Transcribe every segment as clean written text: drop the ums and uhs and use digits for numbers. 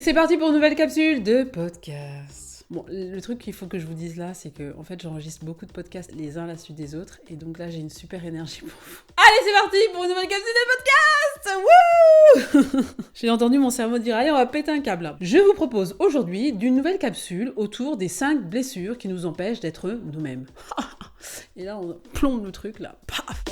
C'est parti pour une nouvelle capsule de podcast. Bon, le truc qu'il faut que je vous dise là, c'est que en fait, j'enregistre beaucoup de podcasts les uns à la suite des autres, et donc là, j'ai une super énergie pour vous. Allez, c'est parti pour une nouvelle capsule de podcast. Wouh. J'ai entendu mon cerveau dire allez, on va péter un câble. Je vous propose aujourd'hui d'une nouvelle capsule autour des 5 blessures qui nous empêchent d'être nous-mêmes. Et là, on plombe le truc là. Paf.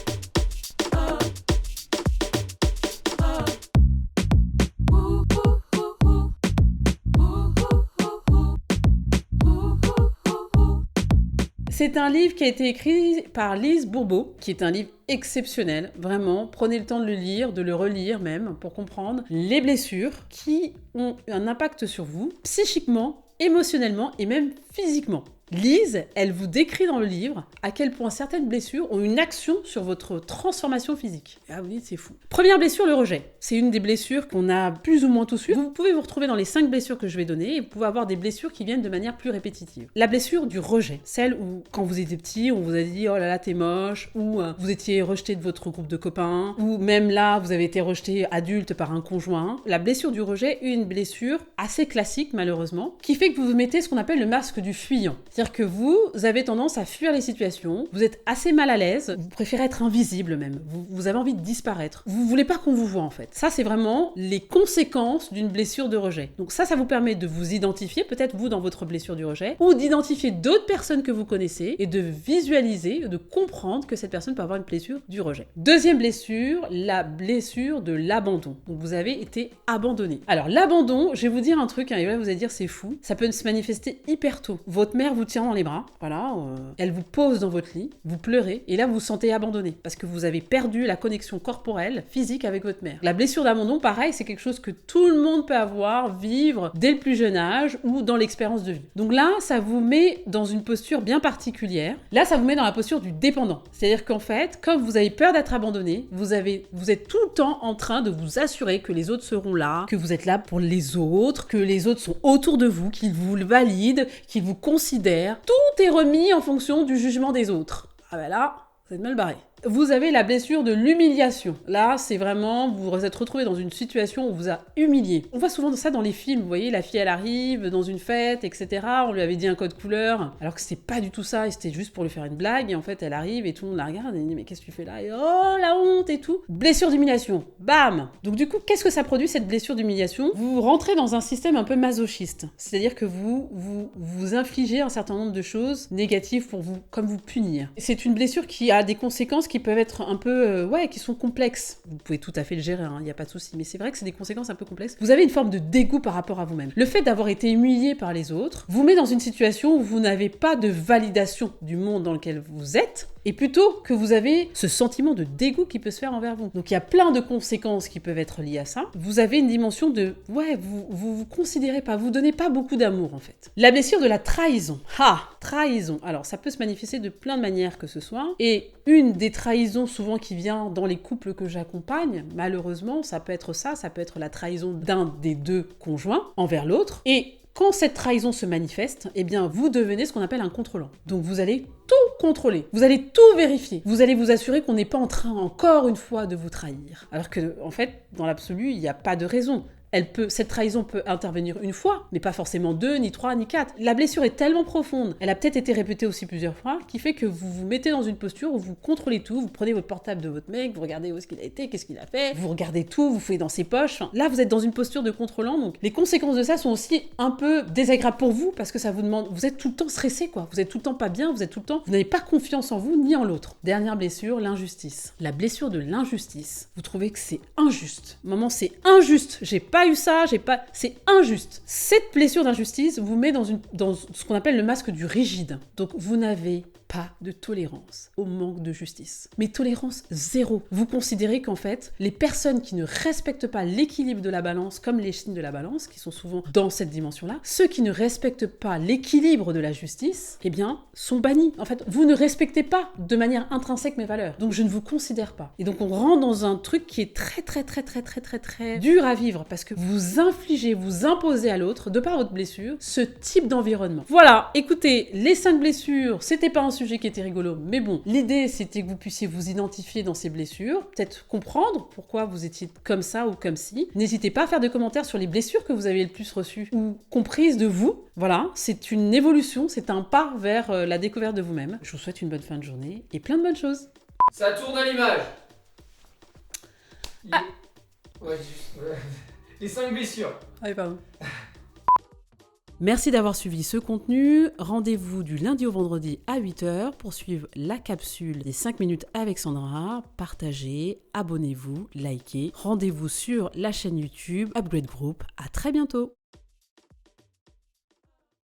C'est un livre qui a été écrit par Lise Bourbeau, qui est un livre exceptionnel, vraiment. Prenez le temps de le lire, de le relire même, pour comprendre les blessures qui ont un impact sur vous, psychiquement, émotionnellement et même physiquement. Lise, elle vous décrit dans le livre à quel point certaines blessures ont une action sur votre transformation physique. Ah oui, c'est fou. Première blessure, le rejet. C'est une des blessures qu'on a plus ou moins tous eues. Vous pouvez vous retrouver dans les 5 blessures que je vais donner et vous pouvez avoir des blessures qui viennent de manière plus répétitive. La blessure du rejet, celle où quand vous étiez petit, on vous a dit « Oh là là, t'es moche » ou vous étiez rejeté de votre groupe de copains ou même là, vous avez été rejeté adulte par un conjoint. La blessure du rejet est une blessure assez classique malheureusement qui fait que vous vous mettez ce qu'on appelle le masque du fuyant. C'est-à-dire que vous avez tendance à fuir les situations, vous êtes assez mal à l'aise, vous préférez être invisible même, vous avez envie de disparaître. Vous voulez pas qu'on vous voit en fait. Ça, c'est vraiment les conséquences d'une blessure de rejet. Donc ça vous permet de vous identifier, peut-être vous dans votre blessure du rejet, ou d'identifier d'autres personnes que vous connaissez et de visualiser, de comprendre que cette personne peut avoir une blessure du rejet. Deuxième blessure, la blessure de l'abandon. Donc vous avez été abandonné. Alors l'abandon, je vais vous dire un truc, et là vous allez dire c'est fou, ça peut se manifester hyper tôt. Votre mère vous tient dans les bras, voilà, elle vous pose dans votre lit, vous pleurez, et là vous vous sentez abandonné, parce que vous avez perdu la connexion corporelle, physique avec votre mère. La blessure d'abandon, pareil, c'est quelque chose que tout le monde peut avoir, vivre dès le plus jeune âge, ou dans l'expérience de vie. Donc là, ça vous met dans une posture bien particulière. Là, ça vous met dans la posture du dépendant. C'est-à-dire qu'en fait, comme vous avez peur d'être abandonné, vous êtes tout le temps en train de vous assurer que les autres seront là, que vous êtes là pour les autres, que les autres sont autour de vous, qu'ils vous valident, qu'ils vous considèrent. Tout est remis en fonction du jugement des autres. Ah ben là, vous êtes mal barré. Vous avez la blessure de l'humiliation. Là, c'est vraiment, vous vous êtes retrouvé dans une situation où on vous a humilié. On voit souvent ça dans les films, vous voyez, la fille elle arrive dans une fête, etc. On lui avait dit un code couleur, alors que c'était pas du tout ça, et c'était juste pour lui faire une blague, et en fait elle arrive et tout le monde la regarde et dit mais qu'est-ce que tu fais là? Et oh la honte et tout. Blessure d'humiliation, bam. Donc du coup, qu'est-ce que ça produit cette blessure d'humiliation? Vous rentrez dans un système un peu masochiste, c'est-à-dire que vous infligez un certain nombre de choses négatives pour vous, comme vous punir. C'est une blessure qui a des conséquences qui peuvent être un peu, qui sont complexes. Vous pouvez tout à fait le gérer, il n'y a pas de souci, mais c'est vrai que c'est des conséquences un peu complexes. Vous avez une forme de dégoût par rapport à vous-même. Le fait d'avoir été humilié par les autres vous met dans une situation où vous n'avez pas de validation du monde dans lequel vous êtes, et plutôt que vous avez ce sentiment de dégoût qui peut se faire envers vous. Donc il y a plein de conséquences qui peuvent être liées à ça. Vous avez une dimension de, vous considérez pas, vous donnez pas beaucoup d'amour en fait. La blessure de la trahison. Trahison. Alors ça peut se manifester de plein de manières que ce soit, et une des trahisons souvent qui vient dans les couples que j'accompagne, malheureusement, ça peut être la trahison d'un des deux conjoints envers l'autre, et quand cette trahison se manifeste, eh bien, vous devenez ce qu'on appelle un contrôlant. Donc, vous allez tout contrôler. Vous allez tout vérifier. Vous allez vous assurer qu'on n'est pas en train, encore une fois, de vous trahir. Alors que, en fait, dans l'absolu, il n'y a pas de raison. Cette trahison peut intervenir une fois, mais pas forcément 2, ni 3, ni 4. La blessure est tellement profonde, elle a peut-être été répétée aussi plusieurs fois, qui fait que vous vous mettez dans une posture où vous contrôlez tout, vous prenez votre portable de votre mec, vous regardez où est-ce qu'il a été, qu'est-ce qu'il a fait, vous regardez tout, vous fouillez dans ses poches. Là, vous êtes dans une posture de contrôlant, donc les conséquences de ça sont aussi un peu désagréables pour vous, parce que ça vous demande, vous êtes tout le temps stressé, quoi. Vous êtes tout le temps pas bien, vous n'avez pas confiance en vous, ni en l'autre. Dernière blessure, l'injustice. La blessure de l'injustice. Vous trouvez que c'est injuste. Maman, c'est injuste. J'ai pas eu ça, c'est injuste. Cette blessure d'injustice vous met dans ce qu'on appelle le masque du rigide. Donc vous n'avez pas de tolérance au manque de justice. Mais tolérance zéro. Vous considérez qu'en fait, les personnes qui ne respectent pas l'équilibre de la balance, comme les signes de la balance, qui sont souvent dans cette dimension-là, ceux qui ne respectent pas l'équilibre de la justice, eh bien, sont bannis. En fait, vous ne respectez pas de manière intrinsèque mes valeurs. Donc je ne vous considère pas. Et donc on rentre dans un truc qui est très dur à vivre, parce que vous infligez, vous imposez à l'autre, de par votre blessure, ce type d'environnement. Voilà, écoutez, les 5 blessures, c'était pas un sujet qui était rigolo, mais bon, l'idée c'était que vous puissiez vous identifier dans ces blessures, peut-être comprendre pourquoi vous étiez comme ça ou comme ci. N'hésitez pas à faire des commentaires sur les blessures que vous avez le plus reçues ou comprises de vous. Voilà, c'est une évolution, c'est un pas vers la découverte de vous-même. Je vous souhaite une bonne fin de journée et plein de bonnes choses. Ça tourne à l'image. Ah. Ouais, les 5 blessures. Ah oui, pardon. Merci d'avoir suivi ce contenu. Rendez-vous du lundi au vendredi à 8h pour suivre la capsule des 5 minutes avec Sandra. Partagez, abonnez-vous, likez. Rendez-vous sur la chaîne YouTube Upgrade Group. À très bientôt.